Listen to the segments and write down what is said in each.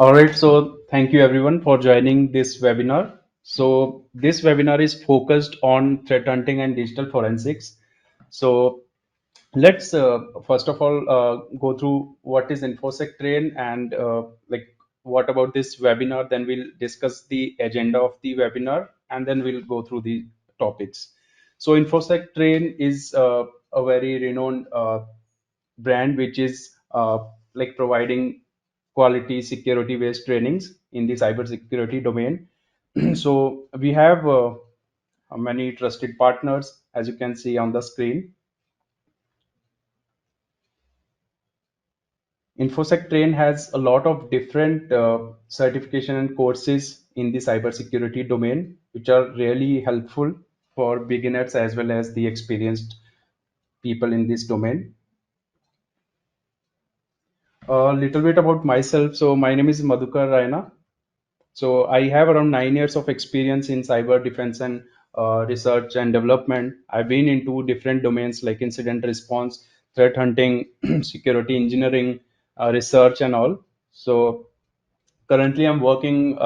All right, so thank you everyone for joining this webinar. So this webinar is focused on threat hunting and digital forensics. So let's first of all go through what is InfoSec train and like what about this webinar. Then we'll discuss the agenda of the webinar and then we'll go through the topics. So InfoSec train is a very renowned brand which is like providing quality security based trainings in the cybersecurity domain. So we have many trusted partners as you can see on the screen. InfoSec Train has a lot of different certification and courses in the cybersecurity domain, which are really helpful for beginners as well as the experienced people in this domain. A little bit about myself. So my name is Madhukar Raina. So I have around 9 years of experience in cyber defense and research and development. I've been into different domains like incident response, threat hunting, security engineering, research, and all. So currently, I'm working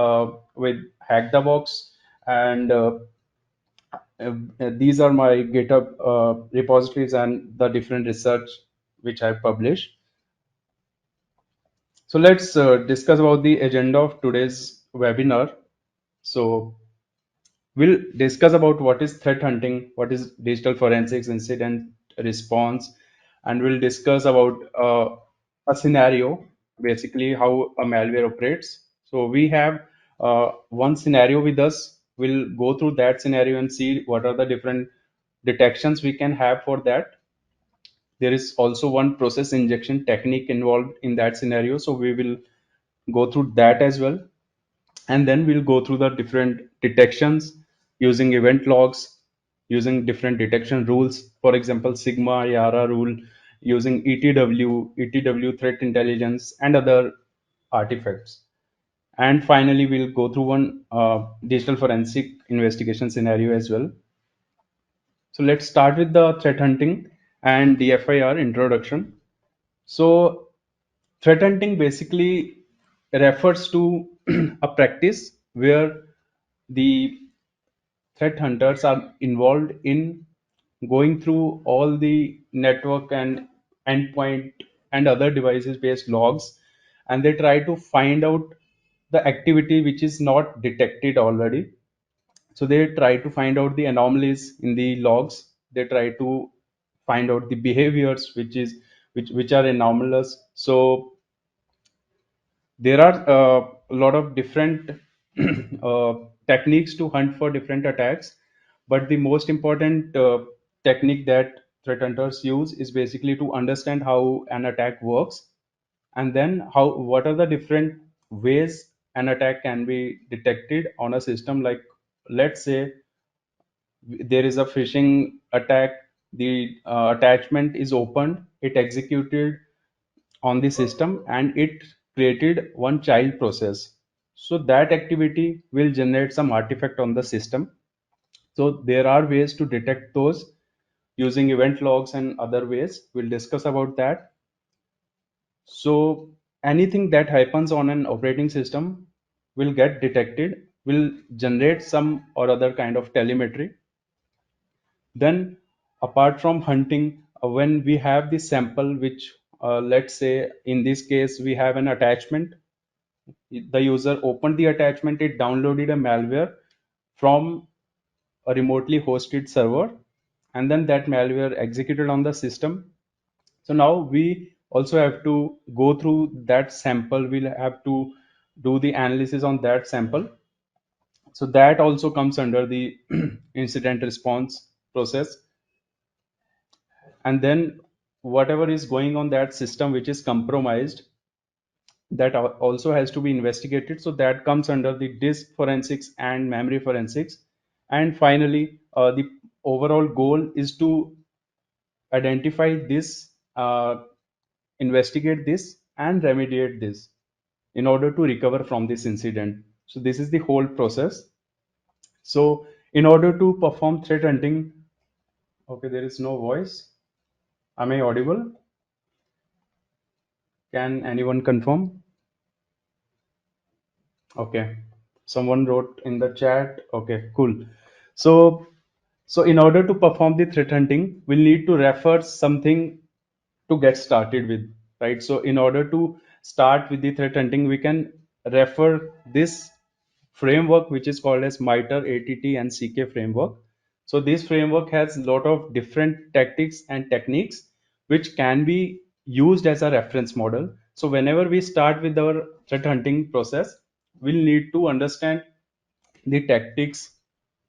with Hack the Box, and these are my GitHub repositories and the different research which I publish. So let's discuss about the agenda of today's webinar. So we'll discuss about what is threat hunting, what is digital forensics, incident response, and we'll discuss about a scenario, basically how a malware operates. So we have one scenario with us. We'll go through that scenario and see what are the different detections we can have for that. There is also one process injection technique involved in that scenario. So we will go through that as well, and then we'll go through the different detections using event logs, using different detection rules, for example sigma yara rule, using etw threat intelligence and other artifacts. And finally we'll go through one digital forensic investigation scenario as well. So let's start with the threat hunting and DFIR introduction. So threat hunting basically refers to a practice where the threat hunters are involved in going through all the network and endpoint and other devices based logs, and they try to find out the activity which is not detected already. So they try to find out the anomalies in the logs, they try to find out the behaviors which are anomalous. So there are a lot of different uh, techniques to hunt for different attacks, but the most important technique that threat hunters use is basically to understand how an attack works, and then how what are the different ways an attack can be detected on a system. Like let's say there is a phishing attack, the attachment is opened, it executed on the system, and it created one child process. So that activity will generate some artifact on the system. So there are ways to detect those using event logs and other ways. We'll discuss about that. So anything that happens on an operating system will get detected, will generate some or other kind of telemetry. Then, apart from hunting, when we have the sample, which let's say in this case we have an attachment, the user opened the attachment, it downloaded a malware from a remotely hosted server, and then that malware executed on the system. So now we also have to go through that sample, we'll have to do the analysis on that sample. So that also comes under the incident response process. And then whatever is going on that system which is compromised, that also has to be investigated. So that comes under the disk forensics and memory forensics. And finally the overall goal is to identify this, investigate this and remediate this in order to recover from this incident. So this is the whole process. So in order to perform threat hunting, okay, there is no voice. Am I audible? Can anyone confirm? Okay. Someone wrote in the chat. Okay, cool. So, so in order to perform the threat hunting, we'll need to refer something to get started with, right? So in order to start with the threat hunting, we can refer this framework which is called as MITRE, ATT, and CK framework. So this framework has a lot of different tactics and techniques which can be used as a reference model. So whenever we start with our threat hunting process, we'll need to understand the tactics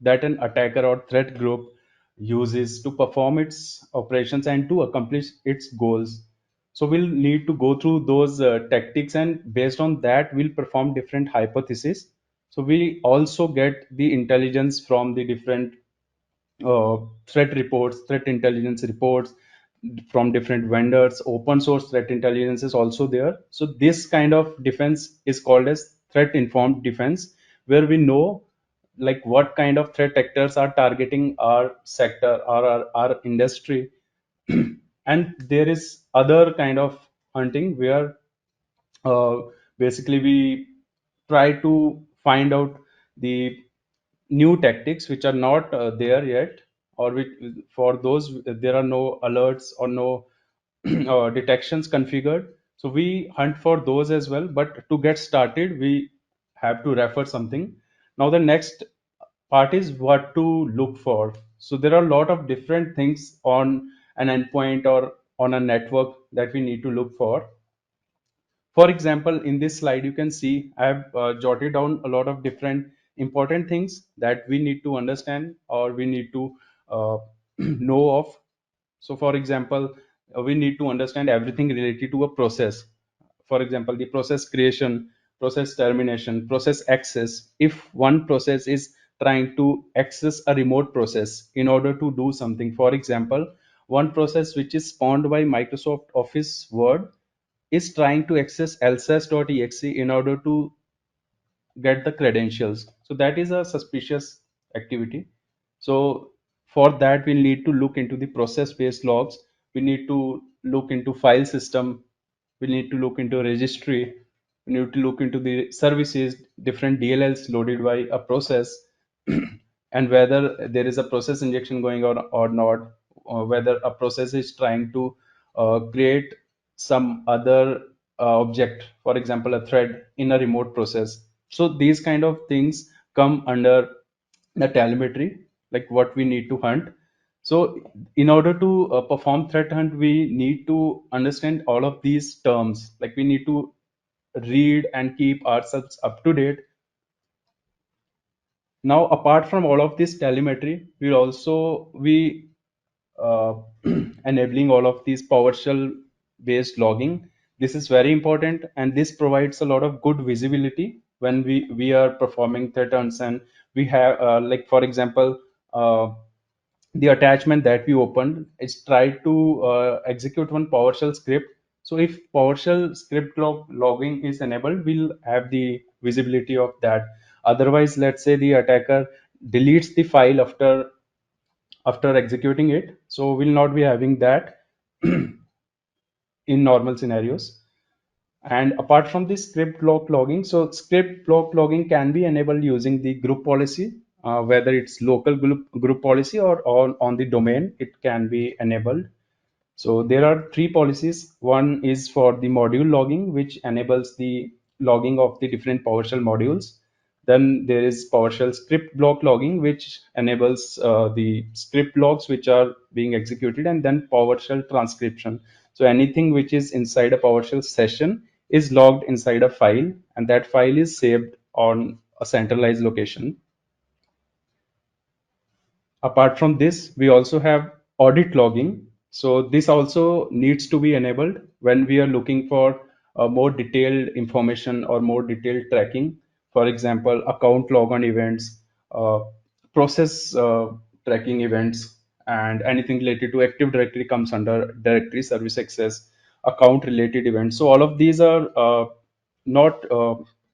that an attacker or threat group uses to perform its operations and to accomplish its goals. So we'll need to go through those tactics, and based on that, we'll perform different hypotheses. So we also get the intelligence from the different uh, threat reports, threat intelligence reports from different vendors. Open source threat intelligence is also there. So this kind of defense is called as threat informed defense, where we know like what kind of threat actors are targeting our sector or our industry. And there is other kind of hunting where uh, basically we try to find out the new tactics which are not there yet, or which, for those there are no alerts or no detections configured. So we hunt for those as well, but to get started we have to refer something. Now the next part is what to look for. So there are a lot of different things on an endpoint or on a network that we need to look for. For example, in this slide, you can see I have jotted down a lot of different important things that we need to understand or we need to uh, know of. So, for example, we need to understand everything related to a process. For example, the process creation, process termination, process access. If one process is trying to access a remote process in order to do something, for example, one process which is spawned by Microsoft Office Word is trying to access lsas.exe in order to get the credentials. So that is a suspicious activity. So for that, we'll need to look into the process-based logs. We need to look into file system. We need to look into registry. We need to look into the services, different DLLs loaded by a process, and whether there is a process injection going on or not, or whether a process is trying to create some other object, for example, a thread in a remote process. So these kind of things come under the telemetry, like what we need to hunt. So in order to perform threat hunt, we need to understand all of these terms. Like we need to read and keep ourselves up to date. Now, apart from all of this telemetry, we'll also we uh, enabling all of these PowerShell based logging. This is very important, and this provides a lot of good visibility when we are performing threat hunts. And we have like for example, the attachment that we opened is try to execute one PowerShell script. So if PowerShell script logging is enabled, we'll have the visibility of that. Otherwise, let's say the attacker deletes the file after executing it, so we'll not be having that in normal scenarios. And apart from the script block logging, so script block logging can be enabled using the group policy, whether it's local group policy or on the domain, it can be enabled. So there are three policies. One is for the module logging, which enables the logging of the different PowerShell modules. Then there is PowerShell script block logging, which enables the script logs which are being executed, and then PowerShell transcription. So anything which is inside a PowerShell session is logged inside a file, and that file is saved on a centralized location. Apart from this, we also have audit logging. So this also needs to be enabled when we are looking for more detailed information or more detailed tracking. For example, account logon events, uh, process tracking events, and anything related to Active Directory comes under directory service access, account related events. So all of these are not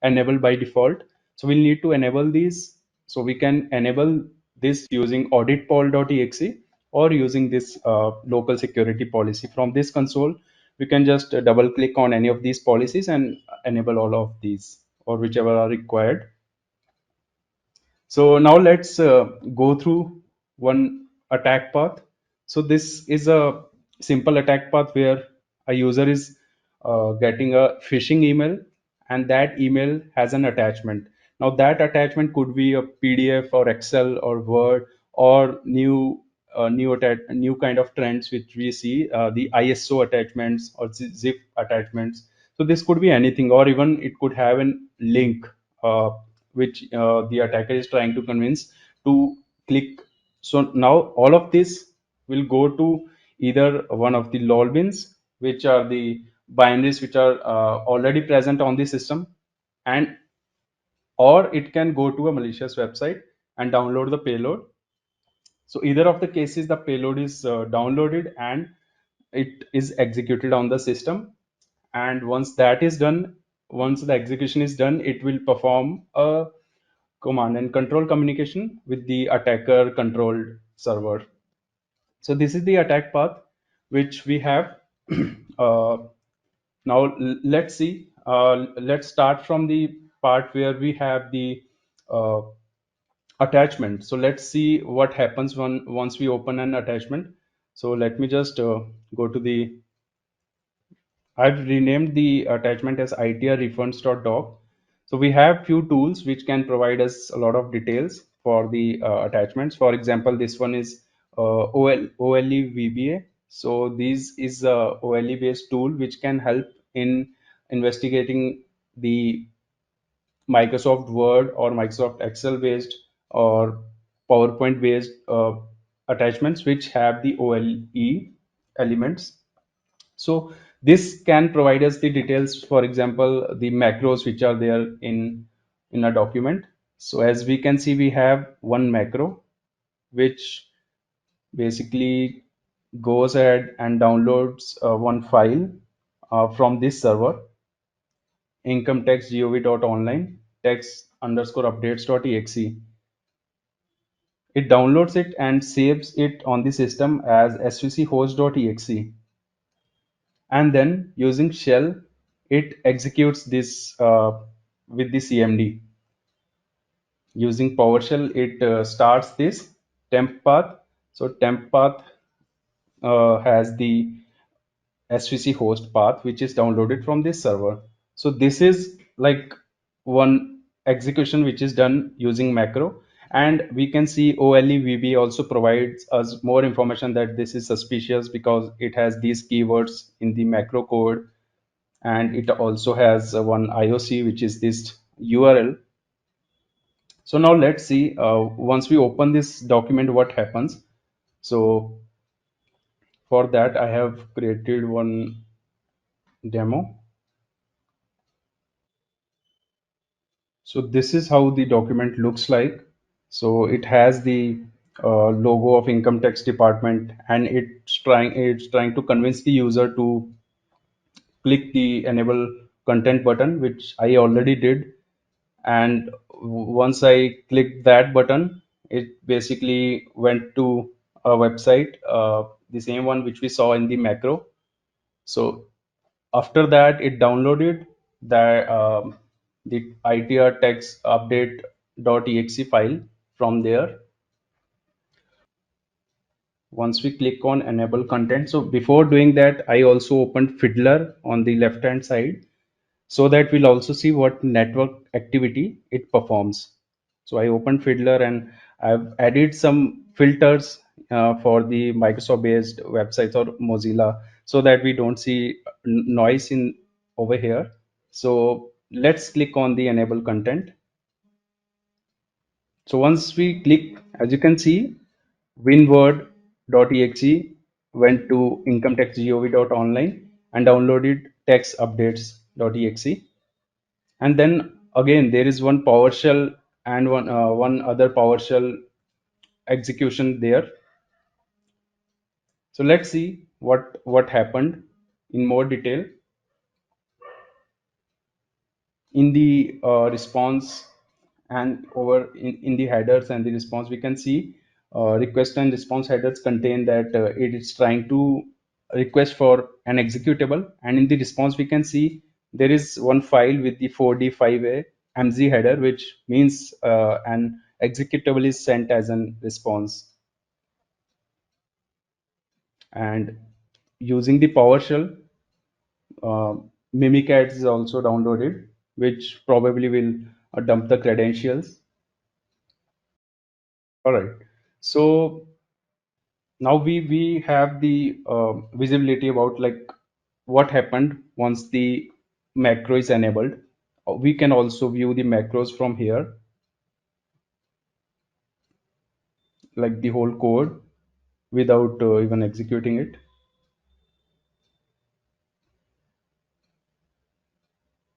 enabled by default. So we'll need to enable these. So we can enable this using auditpol.exe or using this local security policy. From this console, we can just double click on any of these policies and enable all of these. or whichever are required. So now let's go through one attack path. So this is a simple attack path where a user is getting a phishing email, and that email has an attachment. Now that attachment could be a PDF or Excel or Word or new kind of trends which we see, the ISO attachments or zip attachments. So this could be anything, or even it could have a link which the attacker is trying to convince to click. So now all of this will go to either one of the lol bins, which are the binaries which are already present on the system, and or it can go to a malicious website and download the payload. So either of the cases, the payload is downloaded and it is executed on the system. And once that is done, once the execution is done, it will perform a command and control communication with the attacker controlled server. So this is the attack path which we have. uh, Now let's see. Let's start from the part where we have the uh, attachment. So let's see what happens when once we open an attachment. So let me just go to the. I've renamed the attachment as itrrefunds.doc. So we have few tools which can provide us a lot of details for the attachments. For example, this one is OLE So this is a OLE based tool which can help in investigating the Microsoft Word or Microsoft Excel based or PowerPoint based attachments which have the OLE elements. So this can provide us the details, for example, the macros which are there in a document. So as we can see, we have one macro which basically goes ahead and downloads one file from this server, incometaxgov.online text underscore updates.exe. It downloads it and saves it on the system as svchost.exe, and then using shell it executes this with the cmd. Using powershell it starts this temp path. So temp path has the svc host path which is downloaded from this server. So this is like one execution which is done using macro, and we can see OLEVB also provides us more information that this is suspicious because it has these keywords in the macro code, and it also has one IOC which is this URL. So now let's see once we open this document what happens. So for that I have created one demo. So this is how the document looks like. So it has the logo of income tax department, and it's trying to convince the user to click the enable content button, which I already did. And once I clicked that button, it basically went to a website, the same one which we saw in the macro. So after that, it downloaded the ITR text update.exe file from there. Once we click on enable content, so before doing that, I also opened Fiddler on the left hand side, so that we'll also see what network activity it performs. So I opened Fiddler and I've added some filters for the Microsoft based websites or Mozilla, so that we don't see noise in over here. So let's click on the enable content. So once we click, as you can see, winword.exe went to incometaxgov.online and downloaded text updates.exe. And then again, there is one PowerShell and one other PowerShell execution there. So let's see what happened in more detail. In the response and over in the headers and the response, we can see request and response headers contain that it is trying to request for an executable, and in the response we can see there is one file with the 4D5A MZ header, which means an executable is sent as a response. And using the PowerShell, uh, Mimikatz is also downloaded, which probably will dump the credentials. All right. So now we have the visibility about like what happened once the macro is enabled. We can also view the macros from here, like the whole code without even executing it.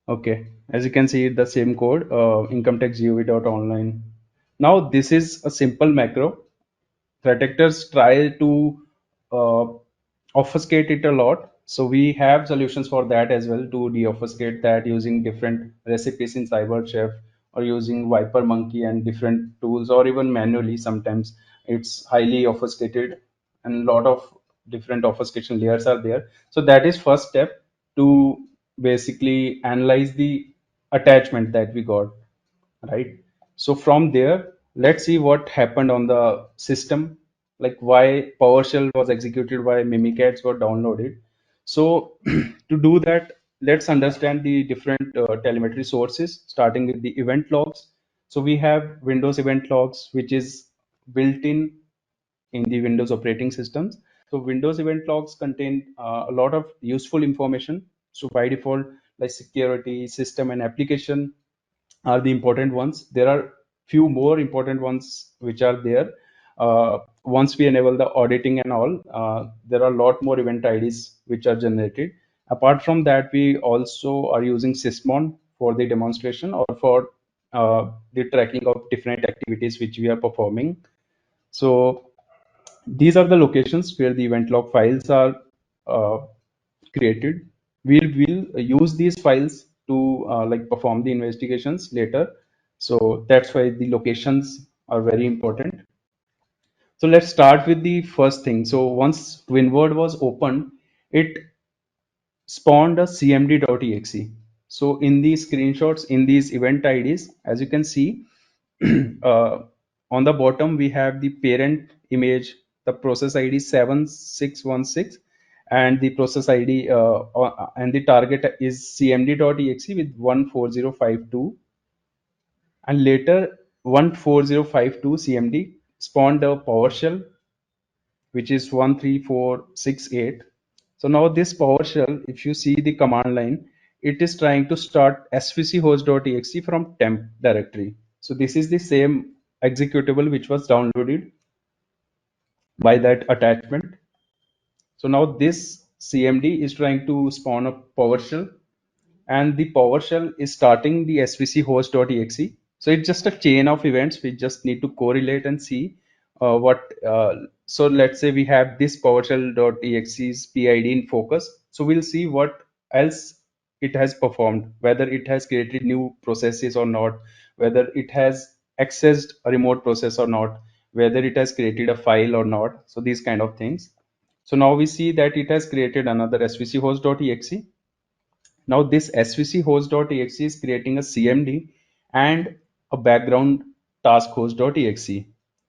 Okay, as you can see, the same code, income tax gov.online. Now this is a simple macro. Threat actors try to uh, obfuscate it a lot. So we have solutions for that as well to deobfuscate that using different recipes in CyberChef or using Viper Monkey and different tools or even manually. Sometimes it's highly obfuscated and a lot of different obfuscation layers are there. So that is first step to basically analyze the attachment that we got, right? So from there, let's see what happened on the system, like why PowerShell was executed, why Mimikatz got downloaded. So to do that, let's understand the different telemetry sources, starting with the event logs. So we have Windows event logs, which is built in the Windows operating systems. So Windows event logs contain a lot of useful information. So by default, like security, system, and application are the important ones. There are few more important ones which are there. Once we enable the auditing and all, there are a lot more event IDs which are generated. Apart from that, we also are using Sysmon for the demonstration or for the tracking of different activities which we are performing. So these are the locations where the event log files are uh, created. We'll use these files to like perform the investigations later. So that's why the locations are very important. So let's start with the first thing. So once Twinword was opened, it spawned a cmd.exe. So in these screenshots, in these event IDs, as you can see, uh, on the bottom we have the parent image, the process ID 7616, and the process ID and the target is cmd.exe with 14052, and later 14052 cmd spawned a PowerShell which is 13468. So now this PowerShell, if you see the command line, it is trying to start svchost.exe from temp directory. So this is the same executable which was downloaded by that attachment. So now this CMD is trying to spawn a PowerShell, and the PowerShell is starting the svc host.exe. So it's just a chain of events. We just need to correlate and see what. So let's say we have this PowerShell.exe's PID in focus. So we'll see what else it has performed, whether it has created new processes or not, whether it has accessed a remote process or not, whether it has created a file or not. So these kind of things. So now we see that it has created another svc host.exe. Now this svc host.exe is creating a CMD and a background task host.exe.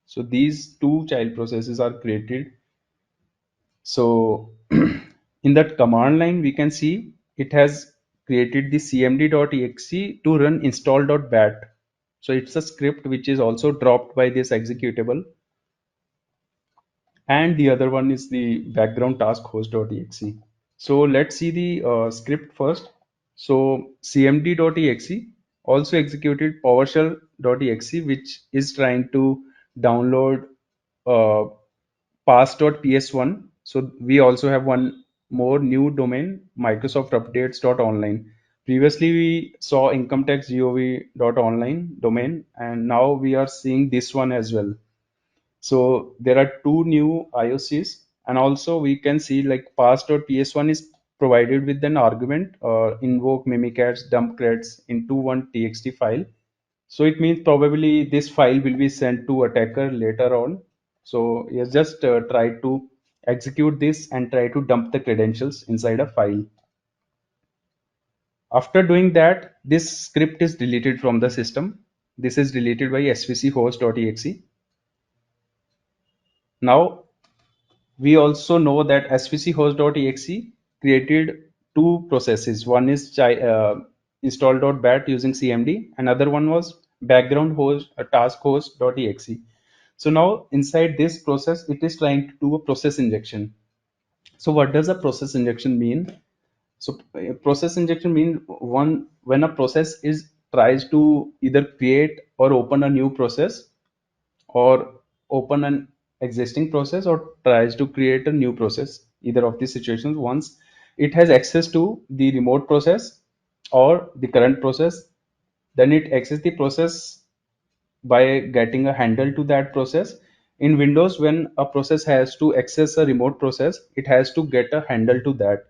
So these two child processes are created. So in that command line, we can see it has created the cmd.exe to run install.bat. So it's a script which is also dropped by this executable. And the other one is the background task host.exe. So let's see the script first. So cmd.exe also executed PowerShell.exe, which is trying to download uh, pass.ps1. So we also have one more new domain, Microsoft Updates.online. Previously, we saw income tax gov.online domain, and now we are seeing this one as well. So there are two new IOCs, and also we can see like pass.ps1 is provided with an argument invoke mimikatz dump creds into one txt file. So it means probably this file will be sent to attacker later on. So yes, just try to execute this and try to dump the credentials inside a file. After doing that, this script is deleted from the system. This is deleted by svc host.exe. Now we also know that svc host.exe created two processes. One is install.bat using cmd. Another one was background host task host.exe. So now inside this process, it is trying to do a process injection. So what does a process injection mean? So process injection means one when a process is tries to either create or open a new process, or open an existing process, or tries to create a new process. Either of these situations, once it has access to the remote process or the current process, then it access the process by getting a handle to that process. In windows, when a process has to access a remote process, it has to get a handle to that.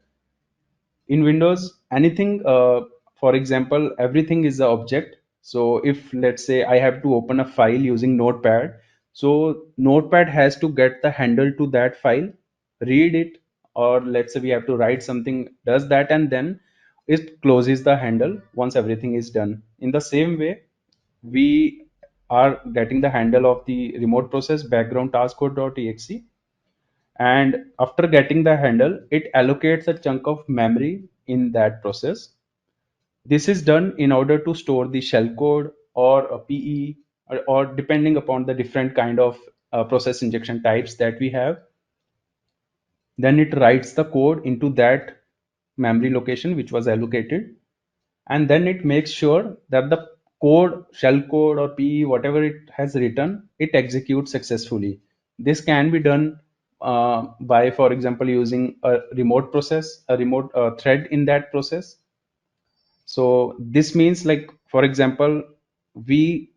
In windows, anything, for example, everything is the object. So if, let's say, I have to open a file using notepad, so notepad has to get the handle to that file, read it, or let's say we have to write something, does that, and then it closes the handle once everything is done. In the same way, we are getting the handle of the remote process background task code.exe, and after getting the handle, it allocates a chunk of memory in that process. This is done in order to store the shellcode or a PE, or depending upon the different kind of process injection types that we have. Then it writes the code into that memory location which was allocated, and then it makes sure that the code, shell code or PE, whatever it has written, it executes successfully. This can be done by, for example, using a remote process, a remote thread in that process. So this means, like, for example, we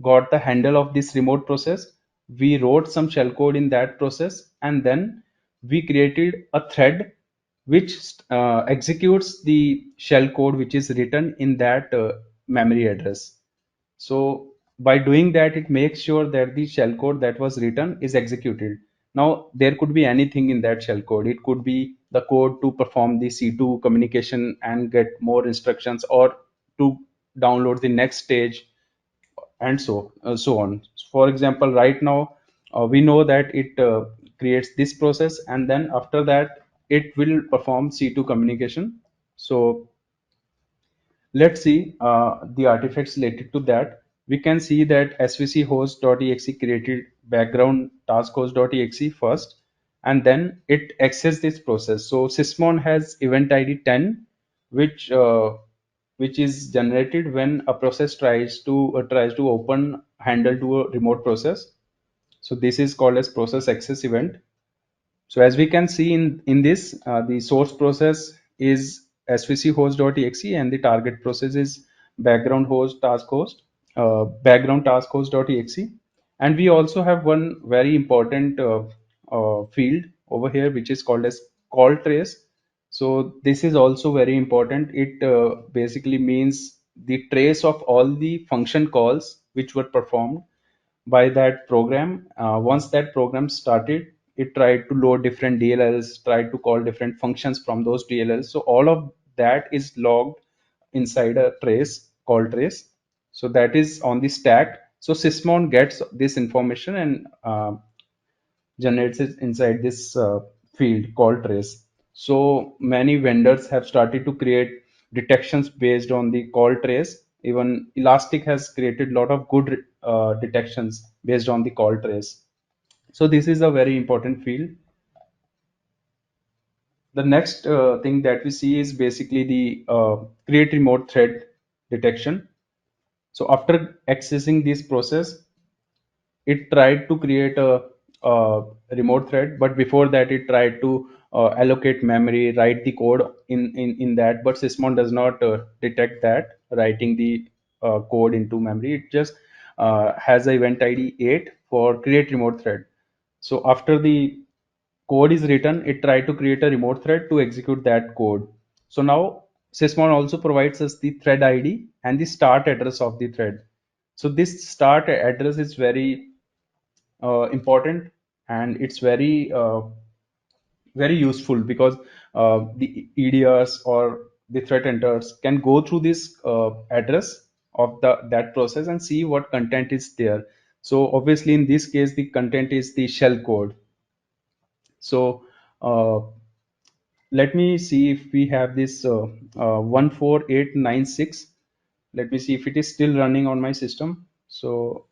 got the handle of this remote process, we wrote some shellcode in that process, and then we created a thread which executes the shellcode which is written in that memory address. So by doing that, it makes sure that the shellcode that was written is executed. Now there could be anything in that shellcode. It could be the code to perform the C2 communication and get more instructions, or to download the next stage, and so on. For example, right now, we know that it creates this process, and then after that it will perform C2 communication. So let's see the artifacts related to that. We can see that svc host.exe created background task host.exe first, and then it accessed this process. So sysmon has event id 10, which which is generated when a process tries to open handle to a remote process. So this is called as process access event. So as we can see in this, the source process is svc host.exe, and the target process is background host task host, background task host.exe. And we also have one very important field over here, which is called as call trace. So this is also very important. It basically means the trace of all the function calls which were performed by that program. Once that program started, it tried to load different DLLs, tried to call different functions from those DLLs. So all of that is logged inside a trace, call trace. So that is on the stack. So Sysmon gets this information and generates it inside this field called trace. So many vendors have started to create detections based on the call trace. Even Elastic has created a lot of good detections based on the call trace. So this is a very important field. The next thing that we see is basically the create remote thread detection. So after accessing this process, it tried to create a remote thread, but before that it tried to allocate memory, write the code in that. But sysmon does not detect that writing the code into memory. It just has a event id 8 for create remote thread. So after the code is written, it tried to create a remote thread to execute that code. So now sysmon also provides us the thread id and the start address of the thread. So this start address is very important, and it's very very useful, because the EDRs or the threat hunters can go through this address of the that process and see what content is there. So obviously in this case the content is the shell code. So uh, let me see if we have this 14896. Let me see if it is still running on my system. So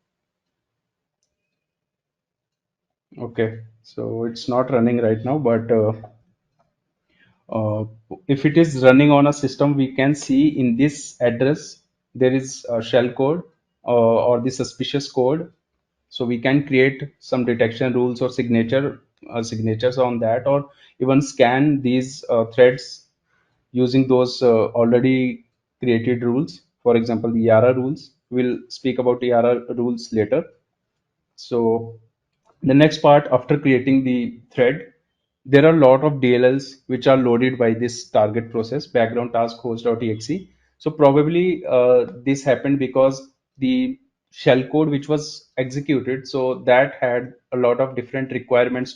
okay, so it's not running right now, but uh, if it is running on a system, we can see in this address there is a shell code or the suspicious code. So we can create some detection rules or signatures on that, or even scan these threads using those already created rules. For example, the ERR rules. We'll speak about ERR rules later. So the next part, after creating the thread, there are a lot of DLLs which are loaded by this target process, background task host.exe. So probably this happened because the shell code which was executed, so that had a lot of different requirements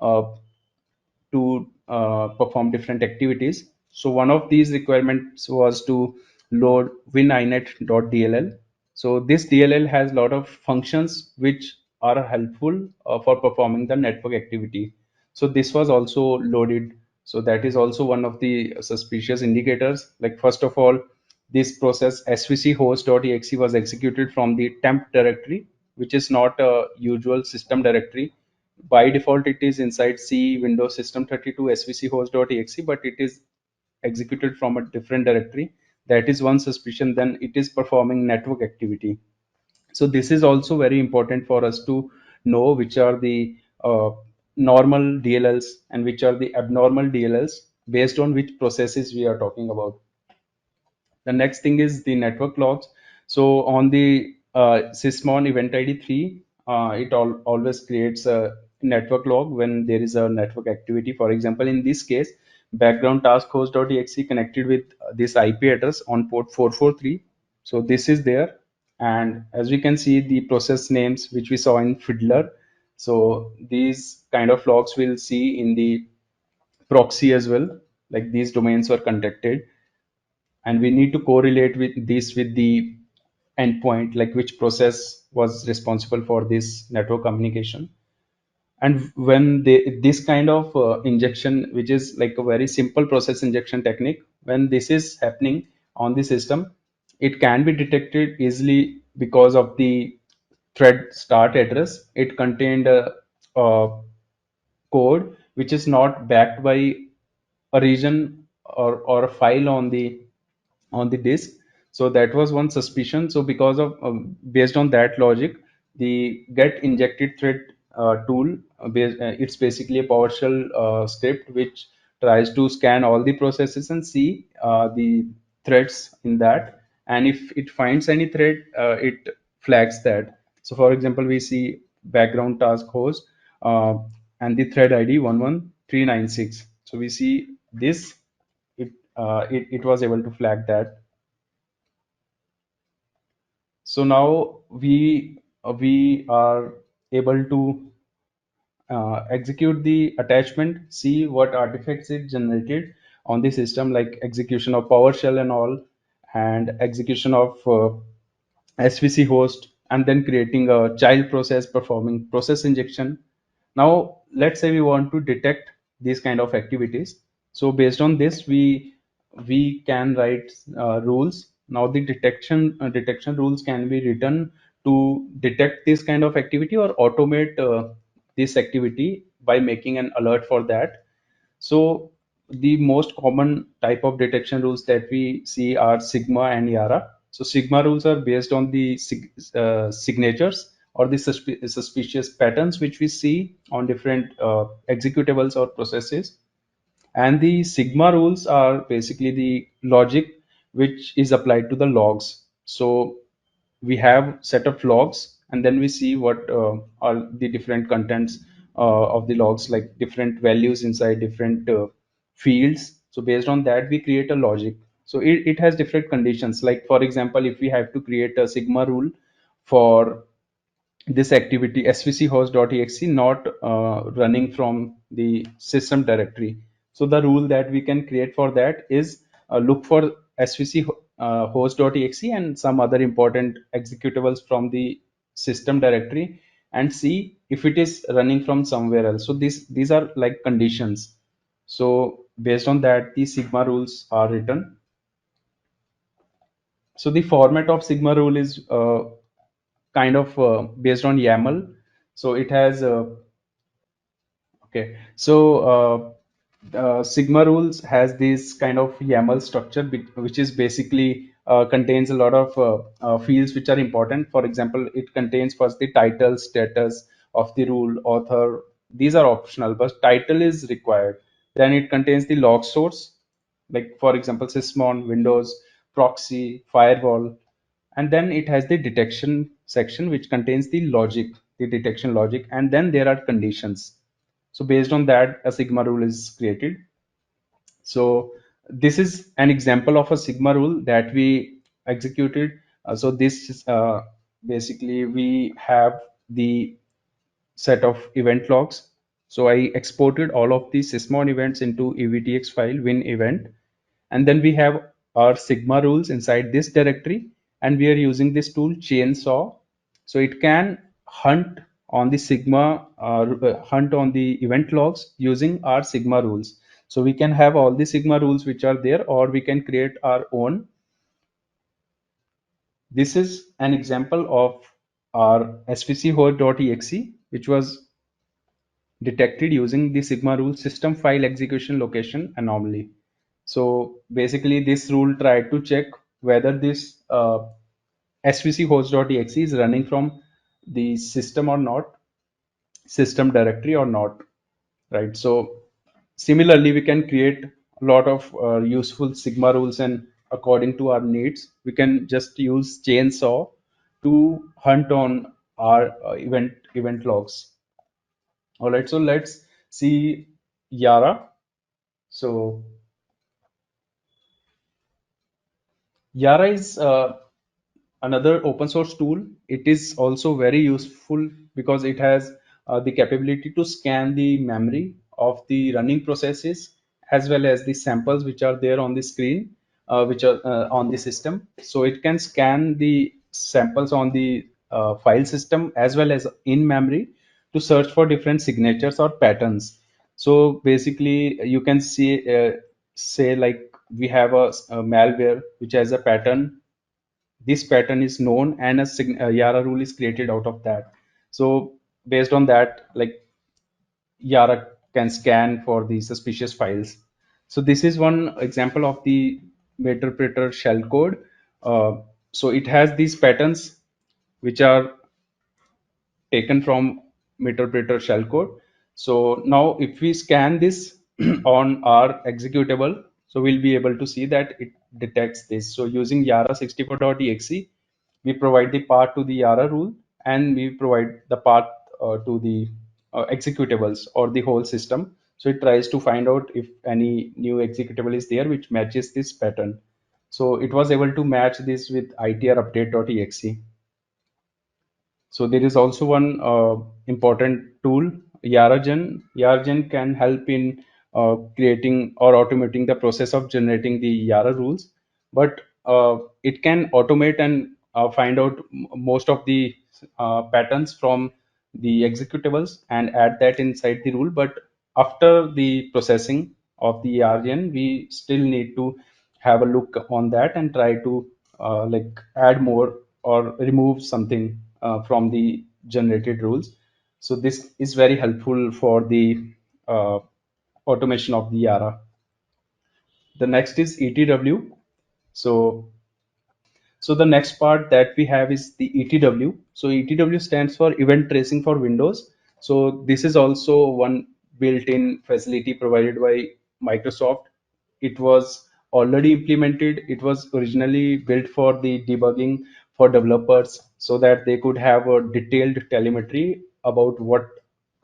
uh, to perform different activities. So one of these requirements was to load wininet.dll. So this DLL has a lot of functions which are helpful for performing the network activity. So this was also loaded. So that is also one of the suspicious indicators. Like first of all, this process svc host.exe was executed from the temp directory, which is not a usual system directory. By default it is inside C Windows System 32 svc host.exe, but it is executed from a different directory. That is one suspicion. Then it is performing network activity. So this is also very important for us to know which are the normal DLLs and which are the abnormal DLLs, based on which processes we are talking about. The next thing is the network logs. So on the sysmon event id 3, it always creates a network log when there is a network activity. For example, in this case, background task host.exe connected with this IP address on port 443. So this is there. And as we can see, the process names which we saw in Fiddler. So these kind of logs we'll see in the proxy as well. Like these domains were contacted, and we need to correlate with this with the endpoint, like which process was responsible for this network communication. And when this kind of injection, which is like a very simple process injection technique, when this is happening on the system, it can be detected easily because of the thread start address. It contained a code which is not backed by a region or a file on the disk. So that was one suspicion. So because of based on that logic, the get injected thread tool, it's basically a PowerShell script which tries to scan all the processes and see the threads in that. And if it finds any thread, it flags that. So for example, we see background task host uh, and the thread ID 11396. So we see this, it was able to flag that. So now we are able to execute the attachment, see what artifacts it generated on the system, like execution of PowerShell and all, and execution of SVC host, and then creating a child process performing process injection. Now, let's say we want to detect these kind of activities. So based on this, we can write rules. Now the detection rules can be written to detect this kind of activity or automate this activity by making an alert for that. So the most common type of detection rules that we see are Sigma and Yara. So Sigma rules are based on the signatures or the suspicious patterns which we see on different executables or processes. And the Sigma rules are basically the logic which is applied to the logs. So we have set of logs, and then we see what are the different contents of the logs, like different values inside different fields. So based on that, we create a logic. So it has different conditions. Like for example, if we have to create a Sigma rule for this activity svc host.exe not running from the system directory, so the rule that we can create for that is look for svc host.exe and some other important executables from the system directory and see if it is running from somewhere else. So these are like conditions. So based on that, the Sigma rules are written. So the format of Sigma rule is kind of based on YAML. So it has okay. So Sigma rules has this kind of YAML structure, which is basically contains a lot of fields which are important. For example, it contains first the title, status of the rule, author. These are optional, but title is required. Then it contains the log source, like for example, Sysmon, Windows, proxy, firewall, and then it has the detection section which contains the logic, the detection logic, and then there are conditions. So based on that, a Sigma rule is created. So this is an example of a Sigma rule that we executed. So this is basically we have the set of event logs. So I exported all of these Sysmon events into evtx file win event, and then we have our Sigma rules inside this directory, and we are using this tool chainsaw. So it can hunt on the Sigma hunt on the event logs using our Sigma rules. So we can have all the Sigma rules which are there, or we can create our own. This is an example of our svchost.exe, which was detected using the Sigma rule system file execution location anomaly. So basically, this rule tried to check whether this svchost.exe is running from the system or not, system directory or not, right? So similarly, we can create a lot of useful Sigma rules, and according to our needs, we can just use chainsaw to hunt on our event logs. All right, so let's see Yara. So Yara is another open source tool. It is also very useful because it has the capability to scan the memory of the running processes as well as the samples which are there on the screen, which are on the system. So it can scan the samples on the file system as well as in memory to search for different signatures or patterns. So basically, you can see say like we have a malware which has a pattern. This pattern is known and a Yara rule is created out of that. So based on that, like Yara can scan for the suspicious files. So this is one example of the Meterpreter shellcode. So it has these patterns which are taken from Meterpreter shellcode. So now if we scan this on our executable, so we'll be able to see that it detects this. So using Yara64.exe, we provide the path to the Yara rule, and we provide the path to the executables or the whole system. So it tries to find out if any new executable is there which matches this pattern. So it was able to match this with itrupdate.exe. So there is also one important tool, Yaragen. Yaragen can help in creating or automating the process of generating the Yara rules, but it can automate and find out most of the patterns from the executables and add that inside the rule. But after the processing of the Yaragen, we still need to have a look on that and try to like add more or remove something from the generated rules. So this is very helpful for the uh, automation of the Yara. The next is ETW. So so the next part that we have is the ETW. So ETW stands for Event Tracing for Windows. So this is also one built-in facility provided by Microsoft. It was already implemented. It was originally built for the debugging for developers so that they could have a detailed telemetry about what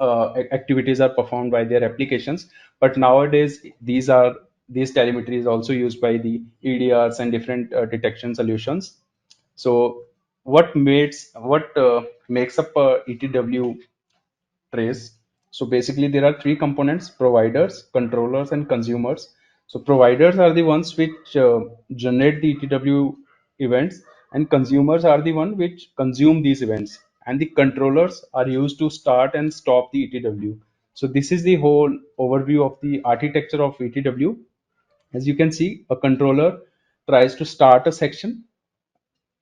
activities are performed by their applications. But nowadays, these telemetry is also used by the EDRs and different detection solutions. So what makes up a ETW trace? So basically, there are three components: providers, controllers, and consumers. So providers are the ones which generate the ETW events, and consumers are the one which consume these events, and the controllers are used to start and stop the ETW. So this is the whole overview of the architecture of ETW. As you can see, a controller tries to start a section,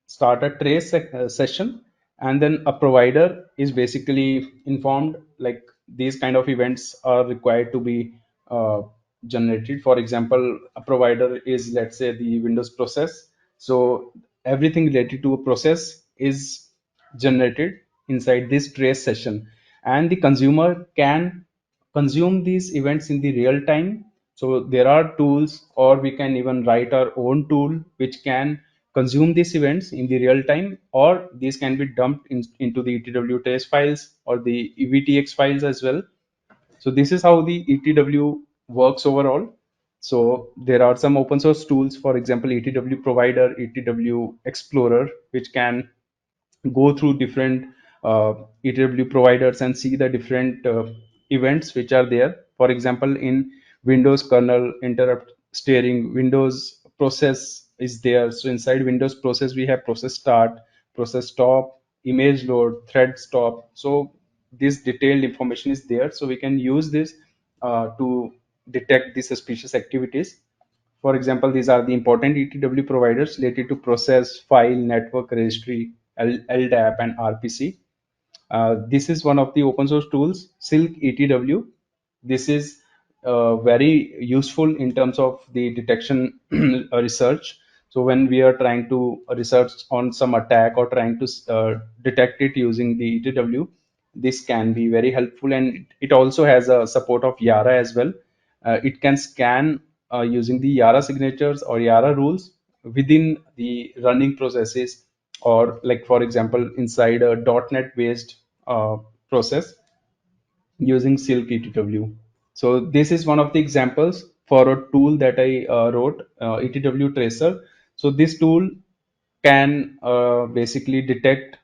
start a session, and then a provider is basically informed like these kind of events are required to be uh, generated. For example, a provider is, let's say, the Windows process. So everything related to a process is generated inside this trace session, and the consumer can consume these events in the real time. So there are tools, or we can even write our own tool which can consume these events in the real time, or these can be dumped into the ETW trace files or the EVTX files as well. So this is how the ETW works overall. So there are some open source tools, for example, ETW Provider, ETW Explorer, which can go through different ETW providers and see the different events which are there. For example, in Windows kernel, interrupt steering, Windows process is there. So inside Windows process, we have process start, process stop, image load, thread stop. So this detailed information is there. So we can use this to detect the suspicious activities. For example, these are the important ETW providers related to process, file, network, registry, LDAP, and RPC. This is one of the open source tools, Silk ETW. This is very useful in terms of the detection research. So when we are trying to research on some attack or trying to detect it using the ETW, this can be very helpful, and it also has a support of YARA as well. It can scan using the YARA signatures or YARA rules within the running processes, or like for example inside a .NET based process using Silk ETW. So this is one of the examples for a tool that I wrote, ETW Tracer. So this tool can basically detect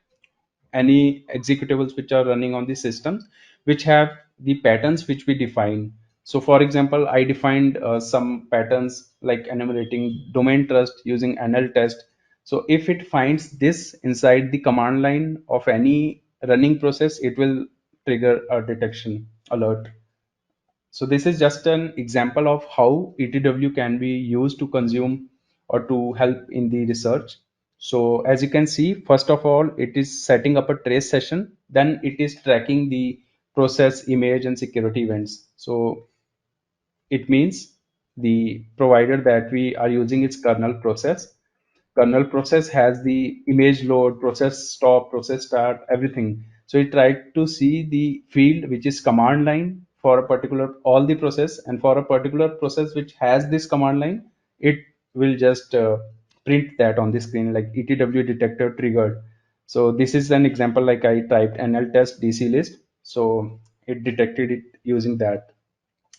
any executables which are running on the systems which have the patterns which we define. So for example, I defined some patterns like enumerating domain trust using NL test. So if it finds this inside the command line of any running process, it will trigger a detection alert. So this is just an example of how ETW can be used to consume or to help in the research. So as you can see, first of all, it is setting up a trace session. Then it is tracking the process, image, and security events. So it means the provider that we are using its kernel process. Kernel process has the image load, process stop, process start, everything. So it tried to see the field which is command line for a particular all the process, and for a particular process which has this command line, it will just print that on the screen like ETW detector triggered. So this is an example, like I typed NL test DC list, so it detected it using that.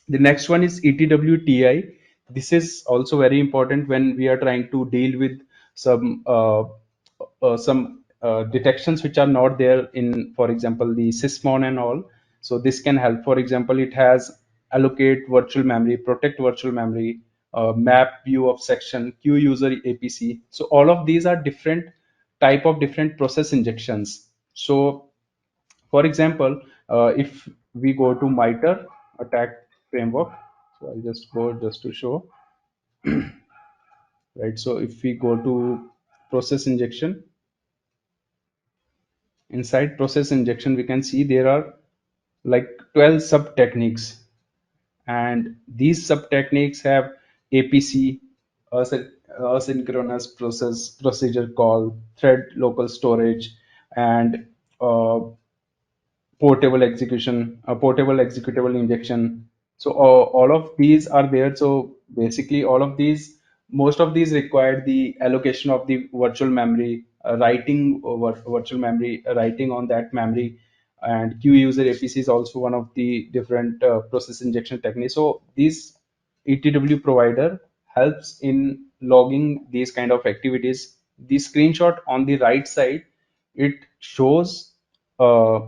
The next one is ETWTI. This is also very important when we are trying to deal with some detections which are not there in, for example, the sysmon and all. So this can help. For example, it has allocate virtual memory, protect virtual memory, map view of section, queue user APC. So all of these are different type of different process injections. So for example, if we go to MITRE attack framework, so I'll just go just to show, right? So if we go to process injection, inside process injection, we can see there are like 12 sub techniques, and these sub techniques have APC, asynchronous procedure call, thread local storage, and portable execution, a portable executable injection. So all of these are there. So basically, all of these, most of these require the allocation of the virtual memory, writing over virtual memory, writing on that memory, and Q user APC is also one of the different process injection techniques. So this ETW provider helps in logging these kind of activities. The screenshot on the right side, it shows uh,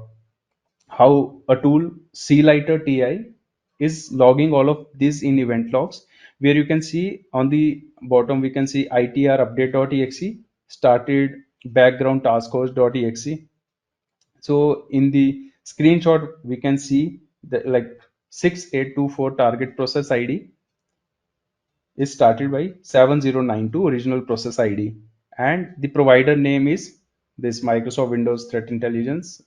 how a tool CLighter TI is logging all of these in event logs. where you can see on the bottom, we can see itr update.exe, started background task host.exe. So in the screenshot, we can see that like 6824 target process ID is started by 7092 original process ID, and the provider name is this Microsoft Windows Threat Intelligence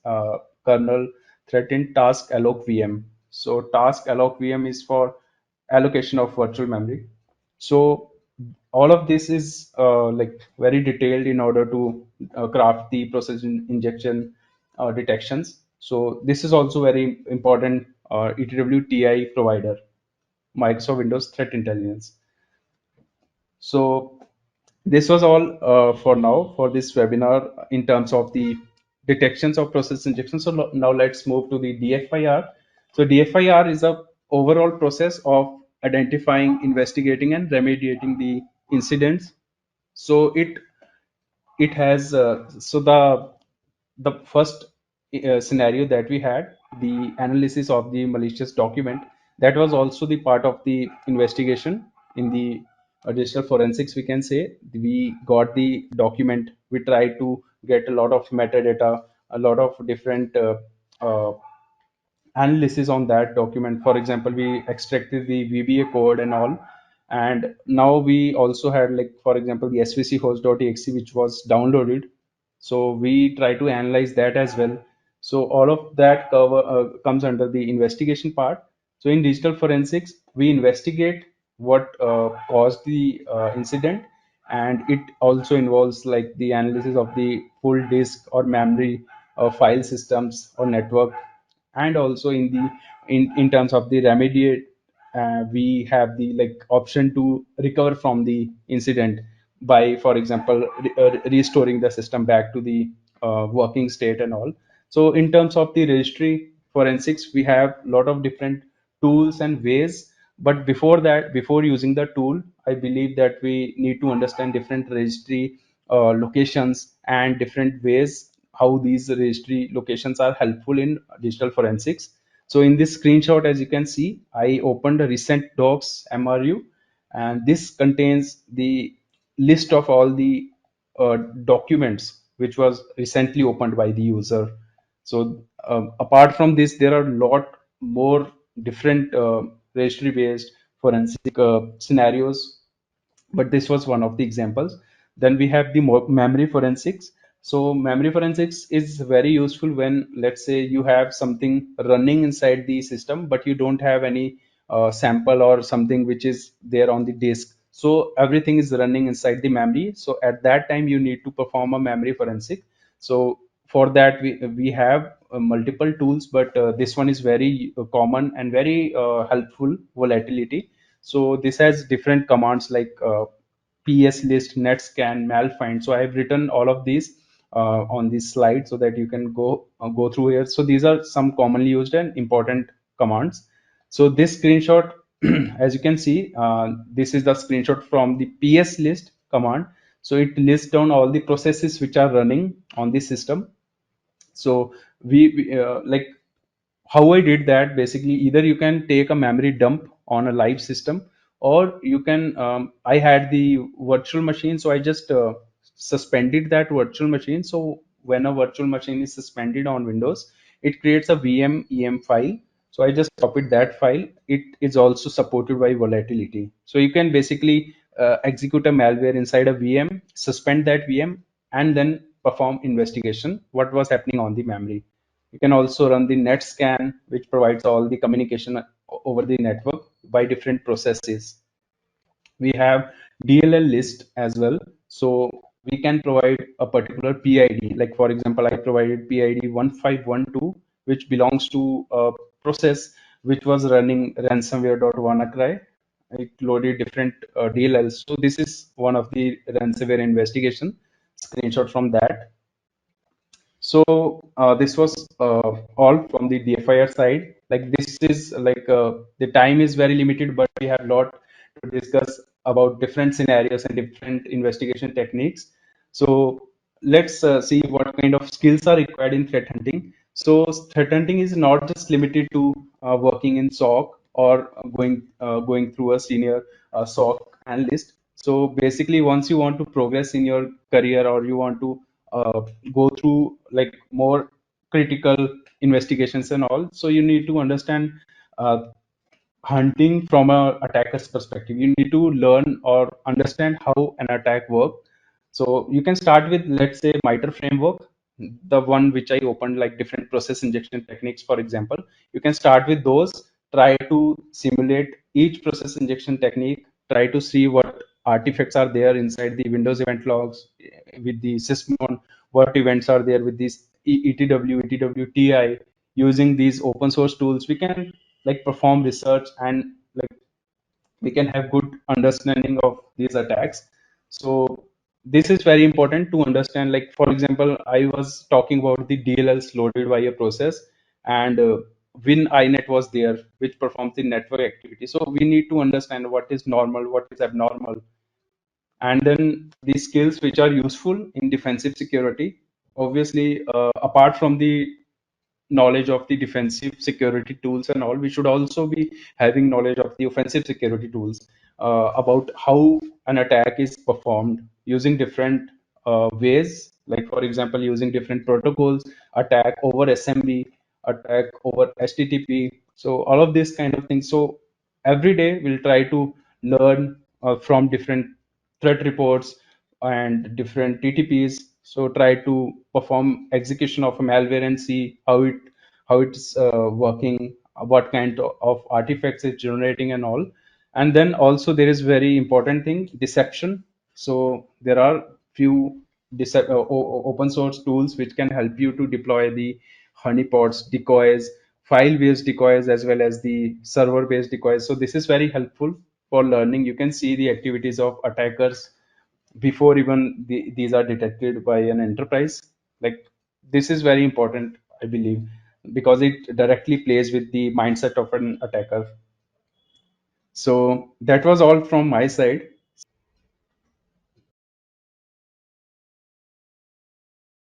kernel threat in task alloc VM. So task alloc VM is for allocation of virtual memory. So all of this is like very detailed in order to craft the process injection detections. So this is also very important ETW provider, Microsoft Windows Threat Intelligence. So this was all for now for this webinar in terms of the detections of process injection. So now let's move to the DFIR. So DFIR is a overall process of identifying, investigating, and remediating the incidents. So it has so the first scenario that we had, the analysis of the malicious document, that was also the part of the investigation in the digital forensics. We can say we got the document, we tried to get a lot of metadata, a lot of different uh, analysis on that document. For example, we extracted the VBA code and all, and now we also had, like, for example, the svc host.exe which was downloaded. So we try to analyze that as well. So all of that comes under the investigation part. So in digital forensics, we investigate what caused the incident, and it also involves like the analysis of the full disk or memory file systems or network. And also in the in terms of the remediate, we have the like option to recover from the incident by, for example, restoring the system back to the working state and all. So in terms of the registry forensics, we have a lot of different tools and ways. But before that, before using the tool, I believe that we need to understand different registry locations and different ways how these registry locations are helpful in digital forensics. So in this screenshot, as you can see, I opened a recent docs MRU, and this contains the list of all the documents which was recently opened by the user. So apart from this, there are a lot more different registry based forensic scenarios, but this was one of the examples. Then we have the memory forensics. So memory forensics is very useful when, let's say, you have something running inside the system but you don't have any sample or something which is there on the disk. So everything is running inside the memory, so at that time you need to perform a memory forensic. So for that, we have multiple tools, but this one is very common and very helpful, volatility. So this has different commands like ps list, netscan, malfind. So I have written all of these on this slide so that you can go through here. So these are some commonly used and important commands. So this screenshot, as you can see, this is the screenshot from the ps list command. So it lists down all the processes which are running on the system. So we like how I did that, basically, either you can take a memory dump on a live system, or you can, I had the virtual machine, so I just suspended that virtual machine. So when a virtual machine is suspended on Windows, it creates a VM EM file. So I just copied that file. It is also supported by volatility. So you can basically execute a malware inside a VM, suspend that VM, and then perform investigation what was happening on the memory. You can also run the net scan, which provides all the communication over the network by different processes. We have DLL list as well. So we can provide a particular PID. Like, for example, I provided PID 1512, which belongs to a process which was running ransomware.wannacry. It loaded different DLLs. So this is one of the ransomware investigation screenshot from that. So this was all from the DFIR side. Like, this is like the time is very limited, but we have a lot to discuss about different scenarios and different investigation techniques. So let's see what kind of skills are required in threat hunting. So threat hunting is not just limited to working in SOC or going through a senior a SOC analyst. So basically, once you want to progress in your career, or you want to go through like more critical investigations and all, so you need to understand uh, hunting from a attacker's perspective. You need to learn or understand how an attack works. So you can start with, let's say, MITRE framework, the one which I opened, like different process injection techniques, for example. You can start with those, try to simulate each process injection technique, try to see what artifacts are there inside the Windows event logs with the sysmon, what events are there with these ETW, ETWTI. Using these open source tools, we can like perform research, and like we can have good understanding of these attacks. So this is very important to understand. Like for example, I was talking about the DLLs loaded by a process, and win inet was there, which performs the network activity. So we need to understand what is normal, what is abnormal, and then the skills which are useful in defensive security. Obviously, apart from the knowledge of the defensive security tools and all, we should also be having knowledge of the offensive security tools, about how an attack is performed using different ways. Like for example, using different protocols, attack over SMB, attack over HTTP. So all of this kind of things. So every day we'll try to learn from different threat reports and different TTPs. So try to perform execution of a malware and see how it's working, what kind of artifacts it's generating and all. And then also there is very important thing, deception. So there are few open source tools which can help you to deploy the honeypots, decoys, file-based decoys, as well as the server-based decoys. So this is very helpful for learning. You can see the activities of attackers before even these are detected by an enterprise. Like this is very important, I believe, because it directly plays with the mindset of an attacker. So that was all from my side.